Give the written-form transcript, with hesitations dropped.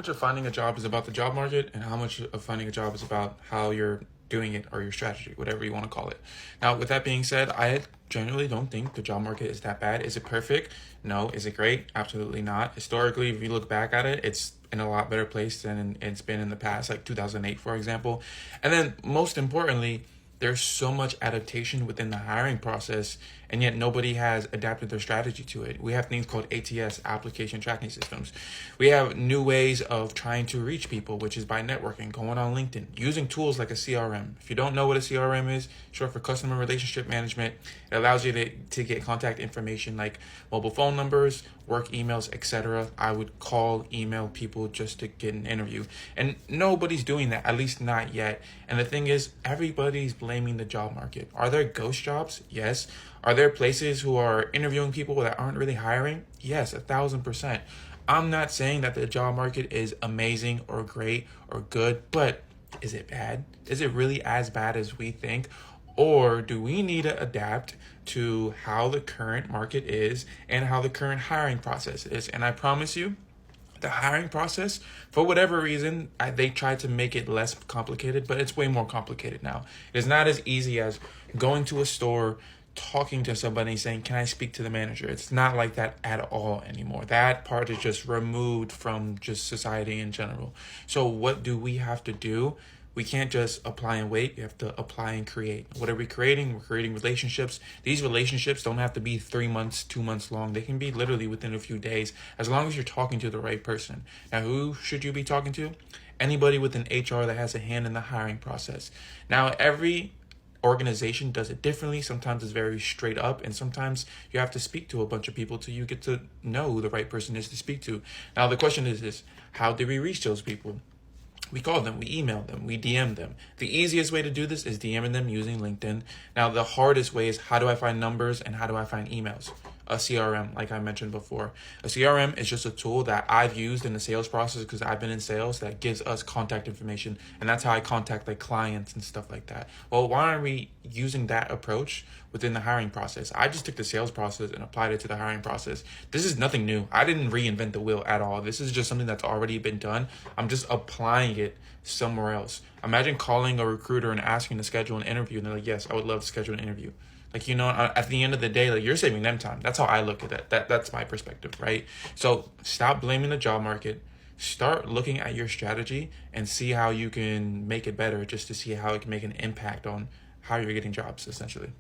Much of finding a job is about the job market and how much of finding a job is about how you're doing it or your strategy, whatever you want to call it. Now, with that being said, I generally don't think the job market is that bad. Is it perfect? No. Is it great? Absolutely not. Historically, if you look back at it, it's in a lot better place than it's been in the past, like 2008, for example. And then most importantly, there's so much adaptation within the hiring process, and yet nobody has adapted their strategy to it. We have things called ATS, application tracking systems. We have new ways of trying to reach people, which is by networking, going on LinkedIn, using tools like a CRM. If you don't know what a CRM is, short for customer relationship management, it allows you to get contact information like mobile phone numbers, work emails, etc. I would call, email people just to get an interview. And nobody's doing that, at least not yet. And the thing is, everybody's blaming the job market. Are there ghost jobs? Yes. Are there places who are interviewing people that aren't really hiring? Yes, 1,000%. I'm not saying that the job market is amazing or great or good, but is it bad? Is it really as bad as we think? Or do we need to adapt to how the current market is and how the current hiring process is? And I promise you, the hiring process, for whatever reason, they tried to make it less complicated, but it's way more complicated now. It's not as easy as going to a store, talking to somebody, saying, "Can I speak to the manager?" It's not like that at all anymore. That part is just removed from just society in general. So what do we have to do? We can't just apply and wait. We have to apply and create. What are we creating? We're creating relationships. These relationships don't have to be 3 months, 2 months long. They can be literally within a few days, as long as you're talking to the right person. Now, who should you be talking to? Anybody with an HR that has a hand in the hiring process. Now, every organization does it differently. Sometimes it's very straight up, and sometimes you have to speak to a bunch of people till you get to know who the right person is to speak to. Now, the question is this: how do we reach those people? We call them, we email them, we DM them. The easiest way to do this is DMing them using LinkedIn. Now, the hardest way is, how do I find numbers and how do I find emails? A CRM, like I mentioned before. A CRM is just a tool that I've used in the sales process because I've been in sales, that gives us contact information. And that's how I contact like clients and stuff like that. Well, why aren't we using that approach within the hiring process? I just took the sales process and applied it to the hiring process. This is nothing new. I didn't reinvent the wheel at all. This is just something that's already been done. I'm just applying it somewhere else. Imagine calling a recruiter and asking to schedule an interview, and they're like, "Yes, I would love to schedule an interview." Like, at the end of the day, like, you're saving them time. That's how I look at it. That's my perspective, right? So stop blaming the job market. Start looking at your strategy and see how you can make it better, just to see how it can make an impact on how you're getting jobs, essentially.